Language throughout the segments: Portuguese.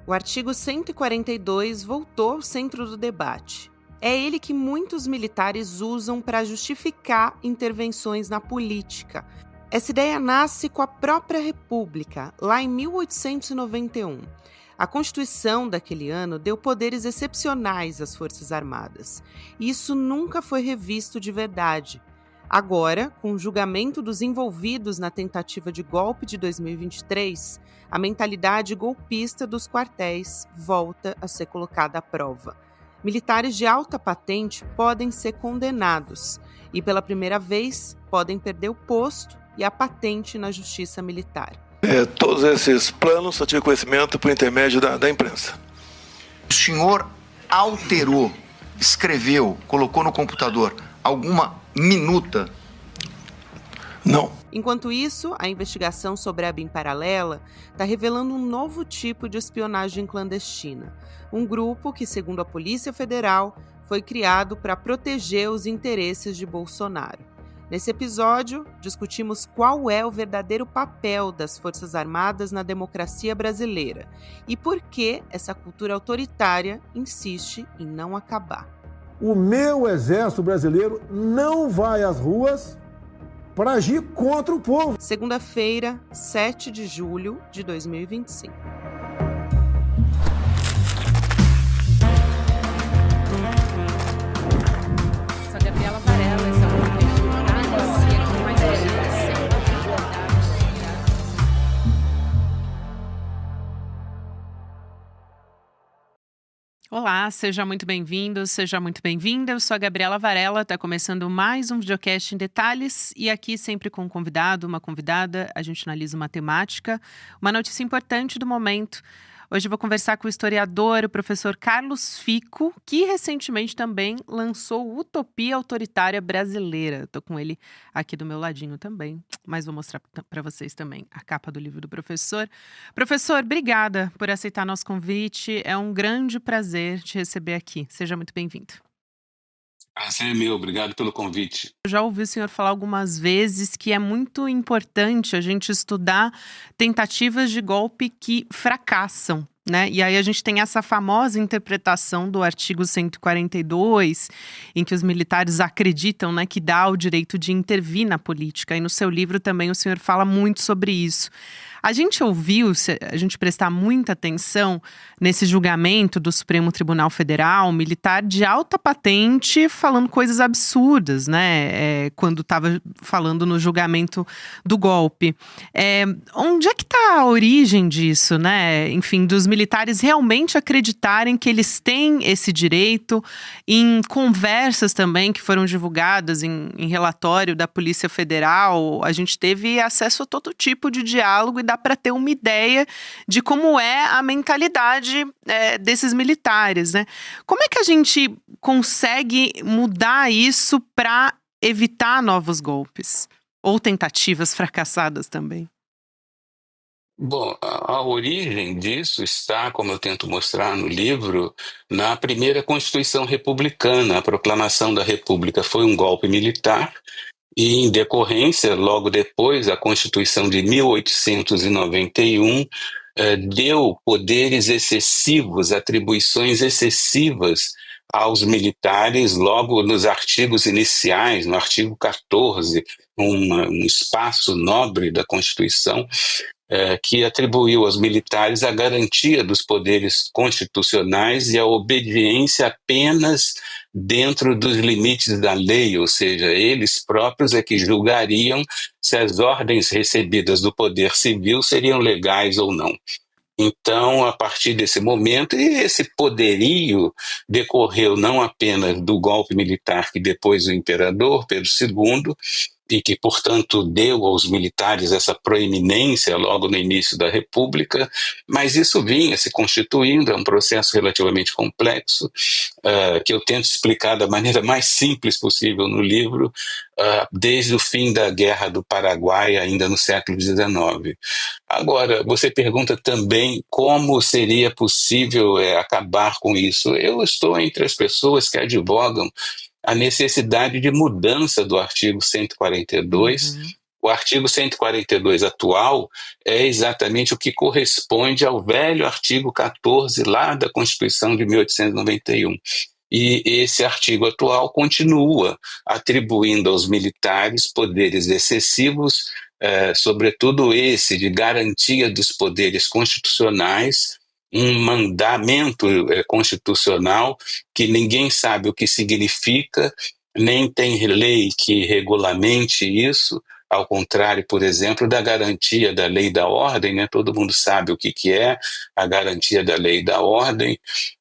O artigo 142 voltou ao centro do debate. É ele que muitos militares usam para justificar intervenções na política. Essa ideia nasce com a própria República, lá em 1891. A Constituição daquele ano deu poderes excepcionais às Forças Armadas. E isso nunca foi revisto de verdade. Agora, com o julgamento dos envolvidos na tentativa de golpe de 2023, a mentalidade golpista dos quartéis volta a ser colocada à prova. Militares de alta patente podem ser condenados e, pela primeira vez, podem perder o posto e a patente na justiça militar. Todos esses planos só tive conhecimento por intermédio da imprensa. O senhor alterou, escreveu, colocou no computador alguma minuta? Não. Enquanto isso, a investigação sobre a BIM paralela está revelando um novo tipo de espionagem clandestina. Um grupo que, segundo a Polícia Federal, foi criado para proteger os interesses de Bolsonaro. Nesse episódio, discutimos qual é o verdadeiro papel das Forças Armadas na democracia brasileira e por que essa cultura autoritária insiste em não acabar. O meu exército brasileiro não vai às ruas para agir contra o povo. Segunda-feira, 7 de julho de 2025. Sou Gabriela Varela, esse é o Análise com mais informação. Olá, seja muito bem-vindo, seja muito bem-vinda. Eu sou a Gabriela Varela, está começando mais um videocast em detalhes e aqui sempre com um convidado, uma convidada, a gente analisa uma temática, uma notícia importante do momento. Hoje eu vou conversar com o historiador, o professor Carlos Fico, que recentemente também lançou Utopia Autoritária Brasileira. Estou com ele aqui do meu ladinho também, mas vou mostrar para vocês também a capa do livro do professor. Professor, obrigada por aceitar nosso convite. É um grande prazer te receber aqui. Seja muito bem-vindo. Prazer é meu, obrigado pelo convite. Eu já ouvi o senhor falar algumas vezes que é muito importante a gente estudar tentativas de golpe que fracassam, né? E aí a gente tem essa famosa interpretação do artigo 142, em que os militares acreditam, né, que dá o direito de intervir na política. E no seu livro também o senhor fala muito sobre isso. A gente ouviu, se a gente prestar muita atenção nesse julgamento do Supremo Tribunal Federal, militar de alta patente falando coisas absurdas, né? Quando estava falando no julgamento do golpe. Onde é que está a origem disso, né? Enfim, dos militares realmente acreditarem que eles têm esse direito. Em conversas também que foram divulgadas em relatório da Polícia Federal, a gente teve acesso a todo tipo de diálogo e dá para ter uma ideia de como é a mentalidade desses militares, né? Como é que a gente consegue mudar isso para evitar novos golpes? Ou tentativas fracassadas também? Bom, a origem disso está, como eu tento mostrar no livro, na primeira Constituição Republicana. A proclamação da República foi um golpe militar e, em decorrência, logo depois, a Constituição de 1891 deu poderes excessivos, atribuições excessivas aos militares, logo nos artigos iniciais, no artigo 14, um espaço nobre da Constituição, que atribuiu aos militares a garantia dos poderes constitucionais e a obediência apenas dentro dos limites da lei, ou seja, eles próprios é que julgariam se as ordens recebidas do poder civil seriam legais ou não. Então, a partir desse momento, e esse poderio decorreu não apenas do golpe militar que depois o imperador Pedro II, e que, portanto, deu aos militares essa proeminência logo no início da República, mas isso vinha se constituindo, é um processo relativamente complexo, que eu tento explicar da maneira mais simples possível no livro, desde o fim da Guerra do Paraguai, ainda no século XIX. Agora, você pergunta também como seria possível acabar com isso. Eu estou entre as pessoas que advogam a necessidade de mudança do artigo 142, O artigo 142 atual é exatamente o que corresponde ao velho artigo 14 lá da Constituição de 1891. E esse artigo atual continua atribuindo aos militares poderes excessivos, sobretudo esse de garantia dos poderes constitucionais, um mandamento constitucional que ninguém sabe o que significa, nem tem lei que regulamente isso, ao contrário, por exemplo, da garantia da lei da ordem, né? Todo mundo sabe o que é a garantia da lei da ordem,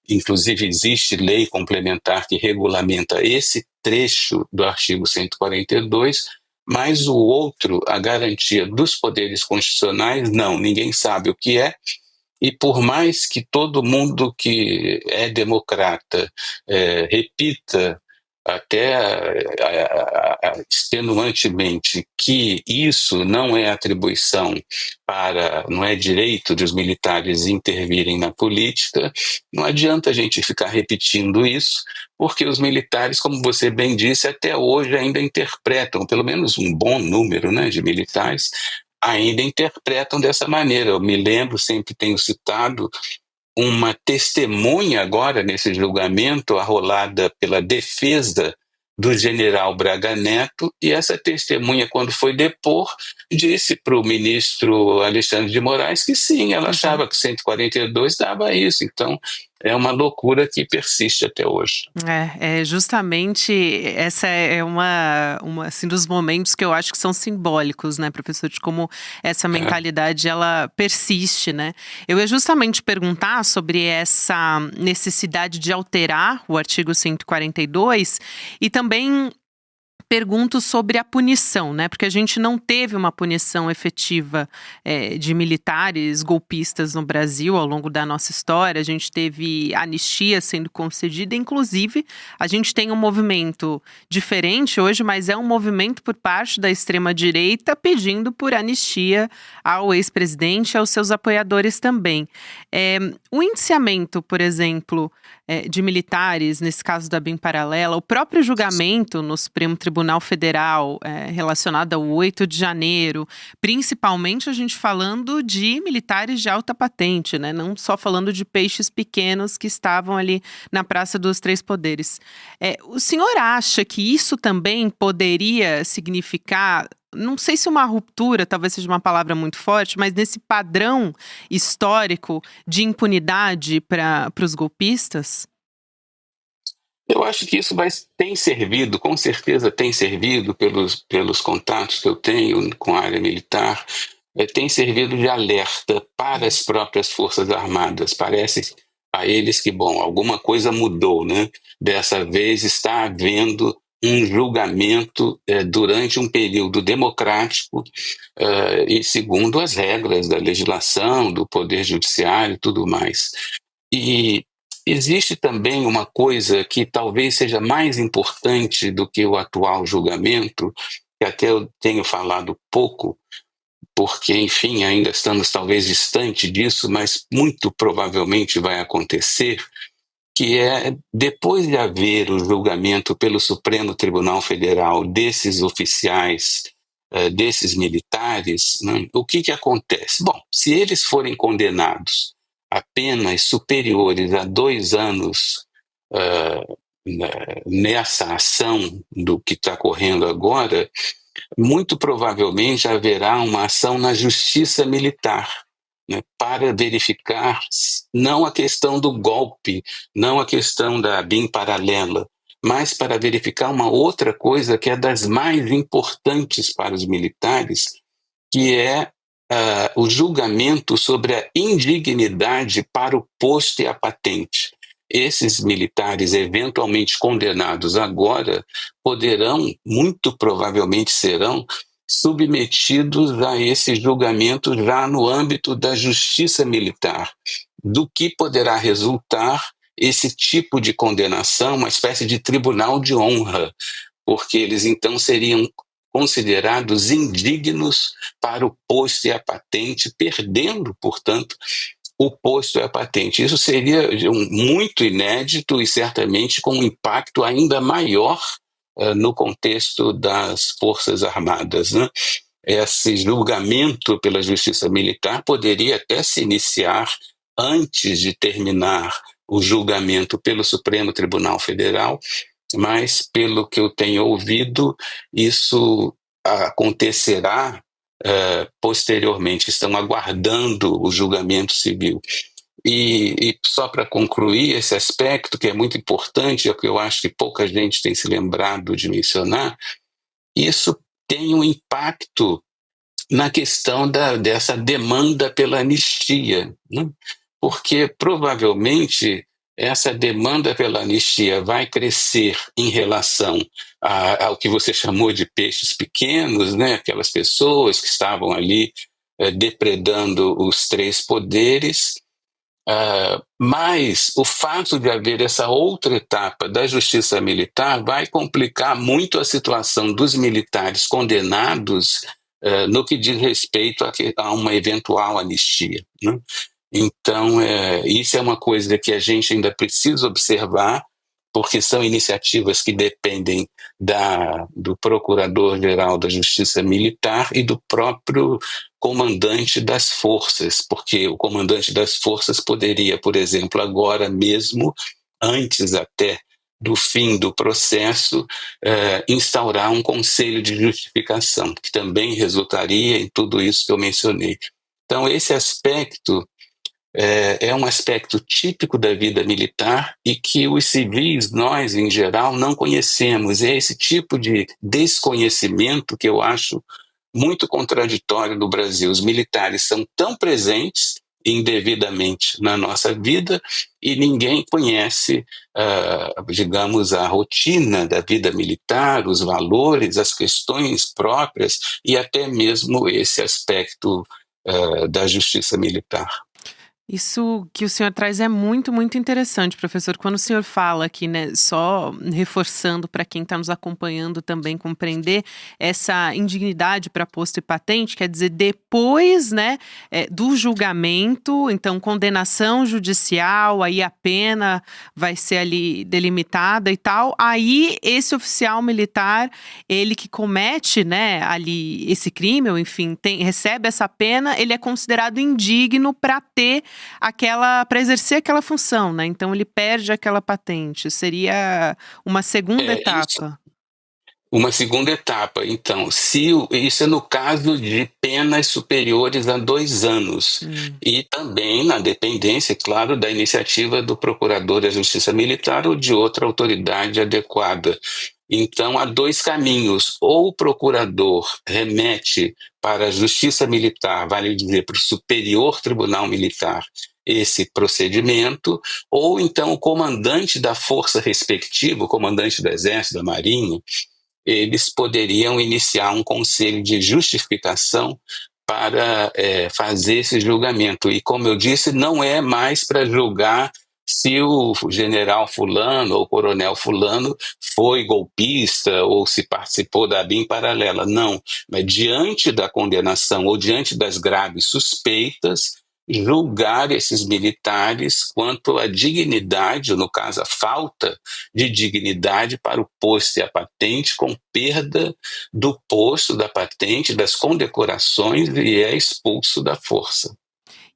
inclusive existe lei complementar que regulamenta esse trecho do artigo 142, mas o outro, a garantia dos poderes constitucionais, não, ninguém sabe o que é. E por mais que todo mundo que é democrata repita até extenuantemente que isso não é atribuição não é direito dos militares intervirem na política, não adianta a gente ficar repetindo isso, porque os militares, como você bem disse, até hoje ainda interpretam, pelo menos um bom número, né, de militares, ainda interpretam dessa maneira. Eu me lembro, sempre tenho citado, uma testemunha agora nesse julgamento arrolada pela defesa do general Braga Neto, e essa testemunha, quando foi depor, disse para o ministro Alexandre de Moraes que sim, ela achava que 142 dava isso. Então, é uma loucura que persiste até hoje. Justamente essa é uma assim, dos momentos que eu acho que são simbólicos, né, professor, de como essa mentalidade ela persiste, né? Eu ia justamente perguntar sobre essa necessidade de alterar o artigo 142 e também pergunto sobre a punição, né? Porque a gente não teve uma punição efetiva de militares golpistas no Brasil ao longo da nossa história. A gente teve anistia sendo concedida, inclusive a gente tem um movimento diferente hoje, mas é um movimento por parte da extrema-direita pedindo por anistia ao ex-presidente e aos seus apoiadores também. O indiciamento, por exemplo, de militares, nesse caso da BIM Paralela, o próprio julgamento no Supremo Tribunal Federal relacionado ao 8 de janeiro, principalmente a gente falando de militares de alta patente, né? Não só falando de peixes pequenos que estavam ali na Praça dos Três Poderes. O senhor acha que isso também poderia significar, não sei se uma ruptura, talvez seja uma palavra muito forte, mas nesse padrão histórico de impunidade para os golpistas? Eu acho que isso tem servido, com certeza tem servido pelos contatos que eu tenho com a área militar, tem servido de alerta para as próprias Forças Armadas. Parece a eles que, alguma coisa mudou, né? Dessa vez está havendo um julgamento durante um período democrático e segundo as regras da legislação, do Poder Judiciário e tudo mais. E existe também uma coisa que talvez seja mais importante do que o atual julgamento, que até eu tenho falado pouco, porque, enfim, ainda estamos talvez distante disso, mas muito provavelmente vai acontecer, que é, depois de haver o julgamento pelo Supremo Tribunal Federal desses oficiais, desses militares, né, o que acontece? Se eles forem condenados a penas superiores a 2 anos nessa ação do que está correndo agora, muito provavelmente haverá uma ação na Justiça Militar, né, para verificar não a questão do golpe, não a questão da BIM paralela, mas para verificar uma outra coisa que é das mais importantes para os militares, que é o julgamento sobre a indignidade para o posto e a patente. Esses militares eventualmente condenados agora poderão, muito provavelmente serão, submetidos a esse julgamento já no âmbito da justiça militar, do que poderá resultar esse tipo de condenação, uma espécie de tribunal de honra, porque eles então seriam considerados indignos para o posto e a patente, perdendo, portanto, o posto e a patente. Isso seria muito inédito e certamente com um impacto ainda maior no contexto das Forças Armadas, né? esse julgamento pela Justiça Militar poderia até se iniciar antes de terminar o julgamento pelo Supremo Tribunal Federal, mas, pelo que eu tenho ouvido, isso acontecerá posteriormente. Estão aguardando o julgamento civil. E só para concluir esse aspecto, que é muito importante, é o que eu acho que pouca gente tem se lembrado de mencionar, isso tem um impacto na questão dessa demanda pela anistia, né? Porque provavelmente essa demanda pela anistia vai crescer em relação ao que você chamou de peixes pequenos, né? Aquelas pessoas que estavam ali depredando os três poderes. Mas o fato de haver essa outra etapa da justiça militar vai complicar muito a situação dos militares condenados no que diz respeito a uma eventual anistia, né? Então, isso é uma coisa que a gente ainda precisa observar, porque são iniciativas que dependem do Procurador-Geral da Justiça Militar e do próprio comandante das forças, porque o comandante das forças poderia, por exemplo, agora mesmo, antes até do fim do processo, instaurar um conselho de justificação, que também resultaria em tudo isso que eu mencionei. Então, esse aspecto é um aspecto típico da vida militar e que os civis, nós em geral, não conhecemos. É esse tipo de desconhecimento que eu acho muito contraditório no Brasil. Os militares são tão presentes indevidamente na nossa vida e ninguém conhece, digamos, a rotina da vida militar, os valores, as questões próprias e até mesmo esse aspecto da justiça militar. Isso que o senhor traz é muito, muito interessante, professor. Quando o senhor fala aqui, né, só reforçando para quem está nos acompanhando também compreender essa indignidade para posto e patente, quer dizer, depois, né, do julgamento, então condenação judicial, aí a pena vai ser ali delimitada e tal, aí esse oficial militar, ele que comete, né, ali esse crime, ou enfim, recebe essa pena, ele é considerado indigno para exercer aquela função, né? Então ele perde aquela patente. Seria uma segunda etapa. Isso. Uma segunda etapa, então, isso é no caso de penas superiores a 2 anos. E também na dependência, claro, da iniciativa do Procurador da Justiça Militar ou de outra autoridade adequada. Então, há 2 caminhos. Ou o procurador remete para a Justiça Militar, vale dizer, para o Superior Tribunal Militar, esse procedimento, ou então o comandante da força respectiva, o comandante do Exército, da Marinha, eles poderiam iniciar um conselho de justificação para fazer esse julgamento. E, como eu disse, não é mais para julgar se o general fulano ou o coronel fulano foi golpista ou se participou da ABIN paralela. Não, mas diante da condenação ou diante das graves suspeitas, julgar esses militares quanto à dignidade, ou no caso a falta de dignidade para o posto e a patente, com perda do posto, da patente, das condecorações e é expulso da força.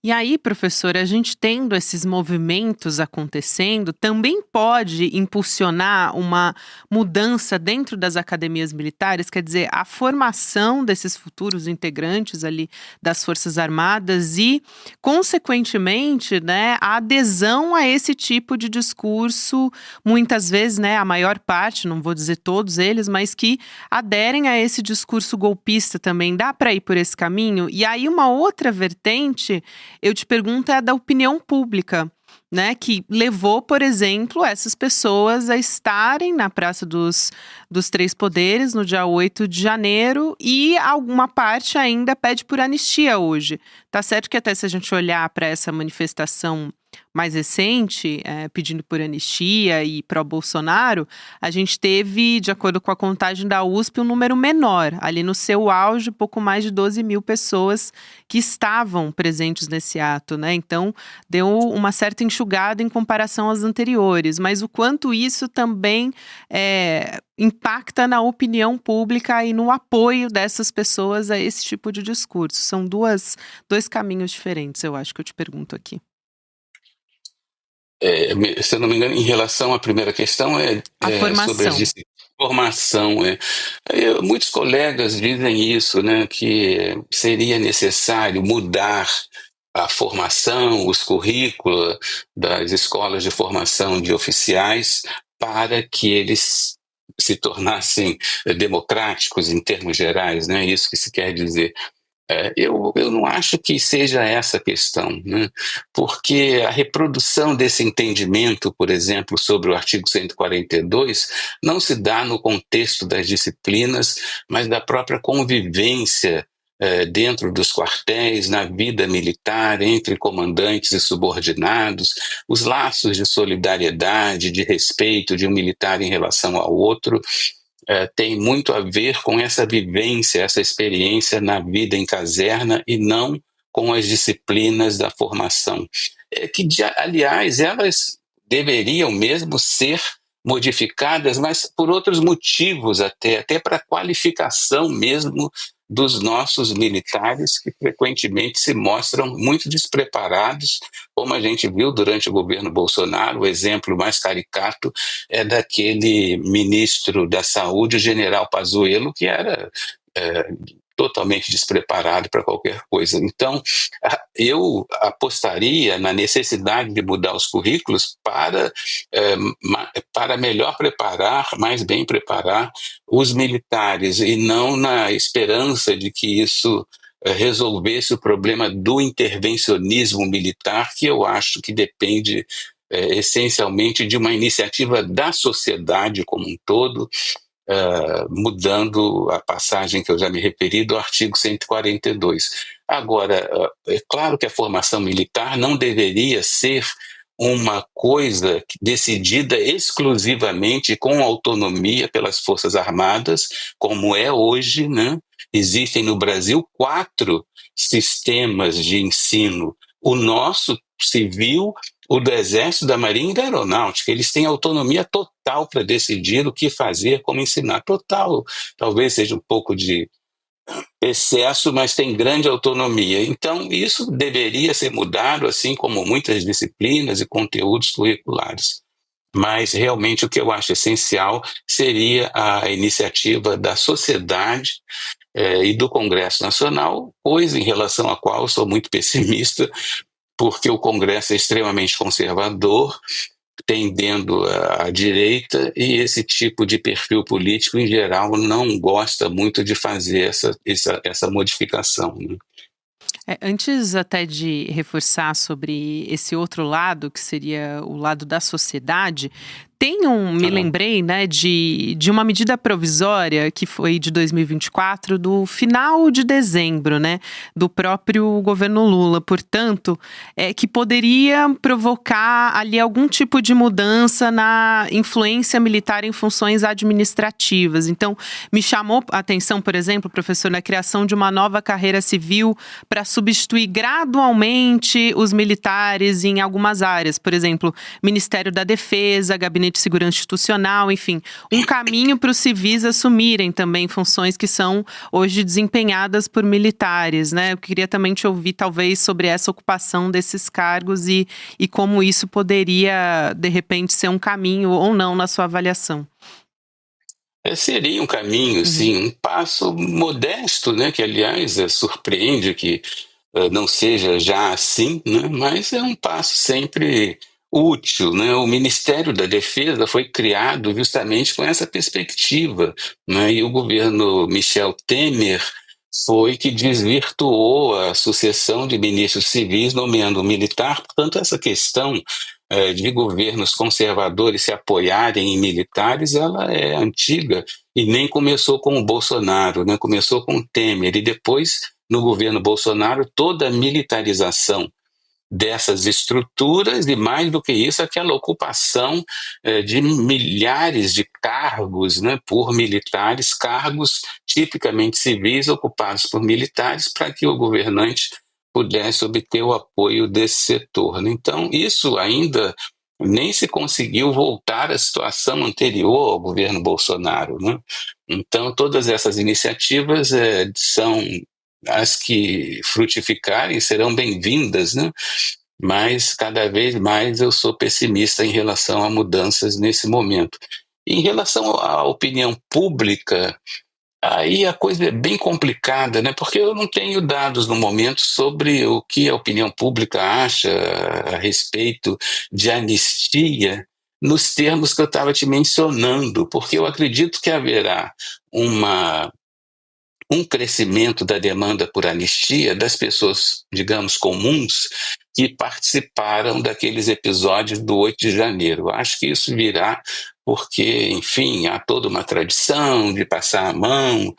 E aí, professor, a gente tendo esses movimentos acontecendo, também pode impulsionar uma mudança dentro das academias militares, quer dizer, a formação desses futuros integrantes ali das Forças Armadas e, consequentemente, né, a adesão a esse tipo de discurso, muitas vezes, né, a maior parte, não vou dizer todos eles, mas que aderem a esse discurso golpista também. Dá para ir por esse caminho? E aí uma outra vertente, eu te pergunto, é a da opinião pública, né, que levou, por exemplo, essas pessoas a estarem na Praça dos Três Poderes no dia 8 de janeiro e alguma parte ainda pede por anistia hoje. Tá certo que até se a gente olhar para essa manifestação mais recente, pedindo por anistia e pró-Bolsonaro, a gente teve, de acordo com a contagem da USP, um número menor. Ali no seu auge, pouco mais de 12 mil pessoas que estavam presentes nesse ato, né? Então, deu uma certa enxugadinha enxugado em comparação às anteriores, mas o quanto isso também impacta na opinião pública e no apoio dessas pessoas a esse tipo de discurso. São dois caminhos diferentes, eu acho que eu te pergunto aqui. Se eu não me engano, em relação à primeira questão, A formação. sobre a formação. Muitos colegas dizem isso, né, que seria necessário mudar a formação, os currículos das escolas de formação de oficiais para que eles se tornassem democráticos em termos gerais, né? Isso que se quer dizer. Eu não acho que seja essa a questão, né? Porque a reprodução desse entendimento, por exemplo, sobre o artigo 142, não se dá no contexto das disciplinas, mas da própria convivência dentro dos quartéis, na vida militar, entre comandantes e subordinados, os laços de solidariedade, de respeito de um militar em relação ao outro, tem muito a ver com essa vivência, essa experiência na vida em caserna e não com as disciplinas da formação. Aliás, elas deveriam mesmo ser modificadas, mas por outros motivos até para qualificação mesmo dos nossos militares, que frequentemente se mostram muito despreparados, como a gente viu durante o governo Bolsonaro. O exemplo mais caricato é daquele ministro da Saúde, o general Pazuello, que era totalmente despreparado para qualquer coisa. Então, eu apostaria na necessidade de mudar os currículos para melhor preparar, mais bem preparar os militares, e não na esperança de que isso resolvesse o problema do intervencionismo militar, que eu acho que depende essencialmente de uma iniciativa da sociedade como um todo, mudando a passagem que eu já me referi do artigo 142. Agora, é claro que a formação militar não deveria ser uma coisa decidida exclusivamente com autonomia pelas Forças Armadas, como é hoje, né? Existem no Brasil 4 sistemas de ensino. O nosso civil, o do Exército, da Marinha e da Aeronáutica, eles têm autonomia total para decidir o que fazer, como ensinar. Total, talvez seja um pouco de excesso, mas tem grande autonomia. Então, isso deveria ser mudado, assim como muitas disciplinas e conteúdos curriculares. Mas, realmente, o que eu acho essencial seria a iniciativa da sociedade e do Congresso Nacional, coisa em relação à qual eu sou muito pessimista, porque o Congresso é extremamente conservador, tendendo à direita, e esse tipo de perfil político, em geral, não gosta muito de fazer essa modificação, né? Antes até de reforçar sobre esse outro lado, que seria o lado da sociedade, me lembrei, né, de uma medida provisória que foi de 2024, do final de dezembro, né, do próprio governo Lula, portanto, que poderia provocar ali algum tipo de mudança na influência militar em funções administrativas. Então, me chamou a atenção, por exemplo, professor, na criação de uma nova carreira civil para substituir gradualmente os militares em algumas áreas, por exemplo, Ministério da Defesa, Gabinete de Segurança Institucional, enfim, um caminho para os civis assumirem também funções que são hoje desempenhadas por militares, né? Eu queria também te ouvir, talvez, sobre essa ocupação desses cargos e como isso poderia, de repente, ser um caminho ou não na sua avaliação. Seria um caminho, sim, um passo modesto, né? Que, aliás, surpreende que não seja já assim, né? Mas é um passo sempre útil, né? O Ministério da Defesa foi criado justamente com essa perspectiva, né? E o governo Michel Temer foi que desvirtuou a sucessão de ministros civis nomeando militar. Portanto, essa questão de governos conservadores se apoiarem em militares, ela é antiga e nem começou com o Bolsonaro, né? Começou com o Temer, e depois, no governo Bolsonaro, toda a militarização dessas estruturas, e mais do que isso, aquela ocupação de milhares de cargos, né, por militares, cargos tipicamente civis ocupados por militares, para que o governante pudesse obter o apoio desse setor, né? Então, isso ainda nem se conseguiu voltar à situação anterior ao governo Bolsonaro, né? Então, todas essas iniciativas são as que frutificarem, serão bem-vindas, né? Mas cada vez mais eu sou pessimista em relação a mudanças nesse momento. Em relação à opinião pública, aí a coisa é bem complicada, né? Porque eu não tenho dados no momento sobre o que a opinião pública acha a respeito de anistia, nos termos que eu estava te mencionando, porque eu acredito que haverá um crescimento da demanda por anistia das pessoas, digamos, comuns, que participaram daqueles episódios do 8 de janeiro. Acho que isso virá porque, enfim, há toda uma tradição de passar a mão,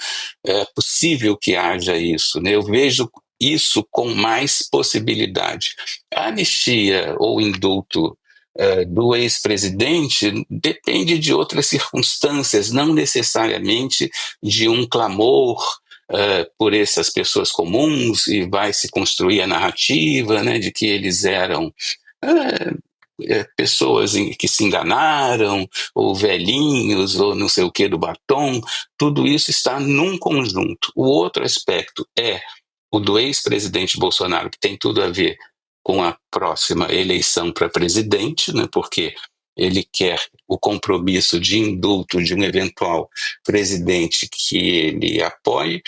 é possível que haja isso, né? Eu vejo isso com mais possibilidade. A anistia ou indulto do ex-presidente depende de outras circunstâncias, não necessariamente de um clamor por essas pessoas comuns, e vai se construir a narrativa, né, de que eles eram pessoas que se enganaram, ou velhinhos, ou não sei o que do batom. Tudo isso está num conjunto. O outro aspecto é o do ex-presidente Bolsonaro, que tem tudo a ver com a próxima eleição para presidente, né, porque ele quer o compromisso de indulto de um eventual presidente que ele apoie.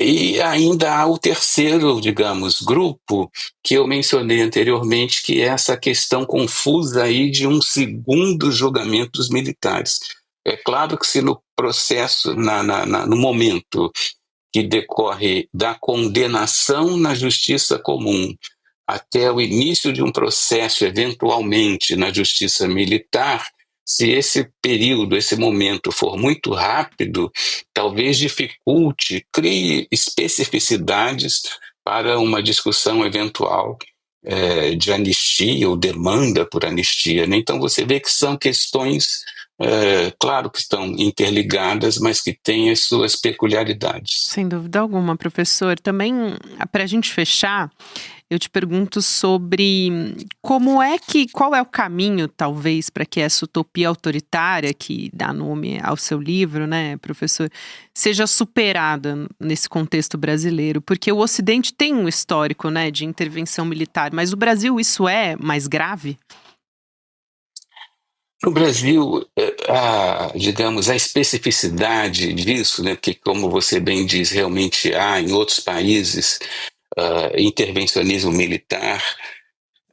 E ainda há o terceiro, digamos, grupo que eu mencionei anteriormente, que é essa questão confusa aí de um segundo julgamento dos militares. É claro que se no processo, no momento que decorre da condenação na justiça comum até o início de um processo, eventualmente, na justiça militar, se esse período, esse momento for muito rápido, talvez dificulte, crie especificidades para uma discussão eventual de anistia ou demanda por anistia, né? Então você vê que são questões, claro que estão interligadas, mas que têm as suas peculiaridades. Sem dúvida alguma, professor. Também, para a gente fechar, eu te pergunto sobre qual é o caminho, talvez, para que essa utopia autoritária, que dá nome ao seu livro, né, professor, seja superada nesse contexto brasileiro, porque o Ocidente tem um histórico, né, de intervenção militar, mas no Brasil isso é mais grave? No Brasil, digamos, a especificidade disso, né, que, como você bem diz, realmente há em outros países intervencionismo militar,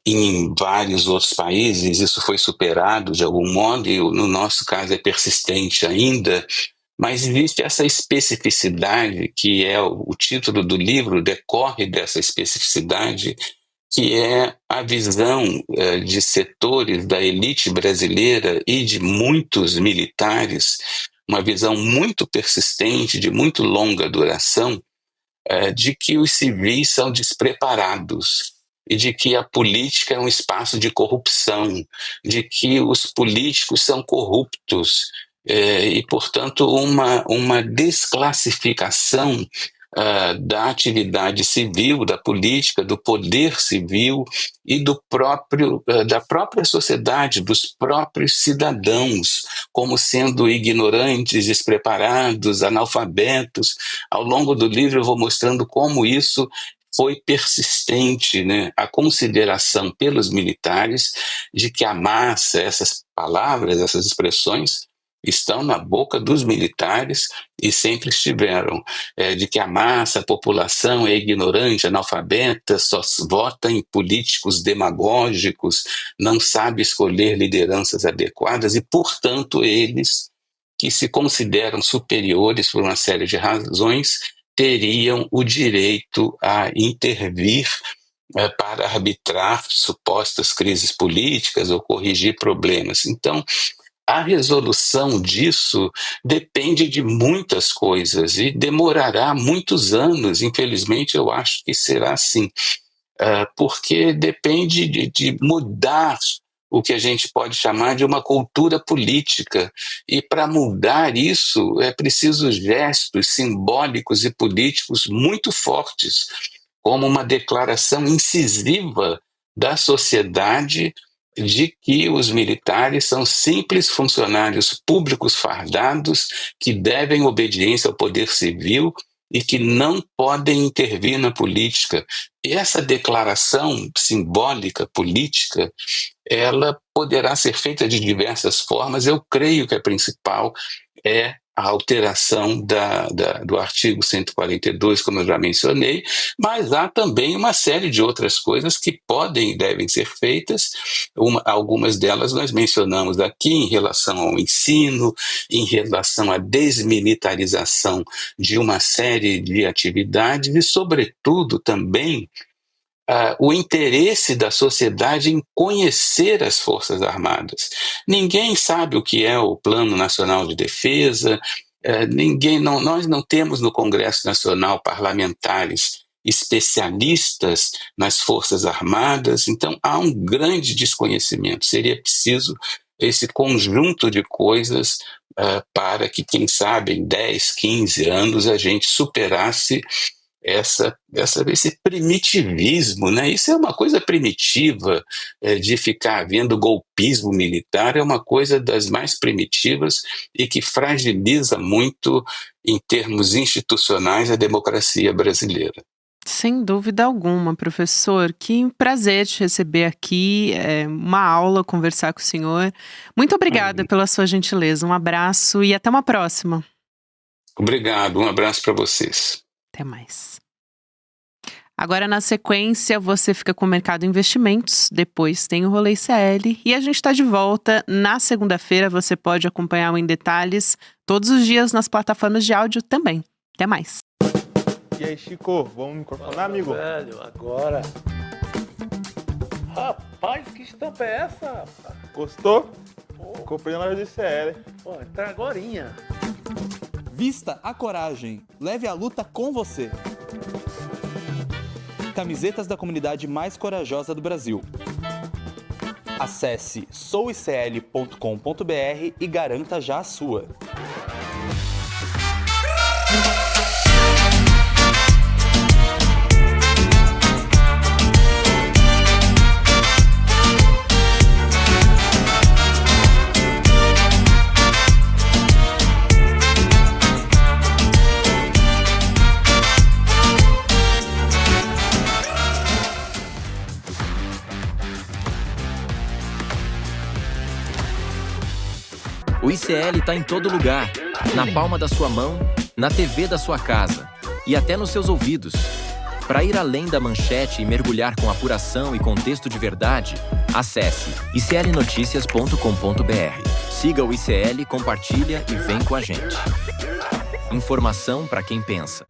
em vários outros países isso foi superado de algum modo, e no nosso caso é persistente ainda, mas existe essa especificidade, que é o título do livro, decorre dessa especificidade, que é a visão de setores da elite brasileira e de muitos militares, uma visão muito persistente, de muito longa duração, de que os civis são despreparados e de que a política é um espaço de corrupção, de que os políticos são corruptos, e, portanto, uma desclassificação da atividade civil, da política, do poder civil e da própria sociedade, dos próprios cidadãos, como sendo ignorantes, despreparados, analfabetos. Ao longo do livro eu vou mostrando como isso foi persistente, né? A consideração pelos militares de que a massa, essas palavras, essas expressões, estão na boca dos militares e sempre estiveram, de que a massa, a população é ignorante, analfabeta, só vota em políticos demagógicos, não sabe escolher lideranças adequadas e, portanto, eles, que se consideram superiores por uma série de razões, teriam o direito a intervir para arbitrar supostas crises políticas ou corrigir problemas. Então, a resolução disso depende de muitas coisas e demorará muitos anos, infelizmente eu acho que será assim, porque depende de mudar o que a gente pode chamar de uma cultura política, e para mudar isso é preciso gestos simbólicos e políticos muito fortes, como uma declaração incisiva da sociedade de que os militares são simples funcionários públicos fardados que devem obediência ao poder civil e que não podem intervir na política. E essa declaração simbólica, política, ela poderá ser feita de diversas formas. Eu creio que a principal é a alteração do artigo 142, como eu já mencionei, mas há também uma série de outras coisas que podem e devem ser feitas. Algumas delas nós mencionamos aqui em relação ao ensino, em relação à desmilitarização de uma série de atividades e, sobretudo, também o interesse da sociedade em conhecer as Forças Armadas. Ninguém sabe o que é o Plano Nacional de Defesa, nós não temos no Congresso Nacional parlamentares especialistas nas Forças Armadas, então há um grande desconhecimento. Seria preciso esse conjunto de coisas para que, quem sabe, em 10, 15 anos a gente superasse esse primitivismo, né? Isso é uma coisa primitiva, de ficar havendo golpismo militar, é uma coisa das mais primitivas e que fragiliza muito, em termos institucionais, a democracia brasileira. Sem dúvida alguma, professor. Que prazer te receber aqui, uma aula, conversar com o senhor. Muito obrigada pela sua gentileza, um abraço e até uma próxima. Obrigado, um abraço para vocês. Até mais. Agora, na sequência, você fica com o Mercado Investimentos, depois tem o Rolê ICL e a gente está de volta na segunda-feira. Você pode acompanhar o Em Detalhes todos os dias nas plataformas de áudio também. Até mais. E aí, Chico, vamos microfonar, amigo? Velho, agora. Rapaz, que estampa é essa, rapaz? Gostou? Comprei na loja do ICL. Pô, entra agorinha. Vista a coragem. Leve a luta com você. Camisetas da comunidade mais corajosa do Brasil. Acesse souicl.com.br e garanta já a sua. O ICL está em todo lugar, na palma da sua mão, na TV da sua casa e até nos seus ouvidos. Para ir além da manchete e mergulhar com apuração e contexto de verdade, acesse iclnoticias.com.br. Siga o ICL, compartilha e vem com a gente. Informação para quem pensa.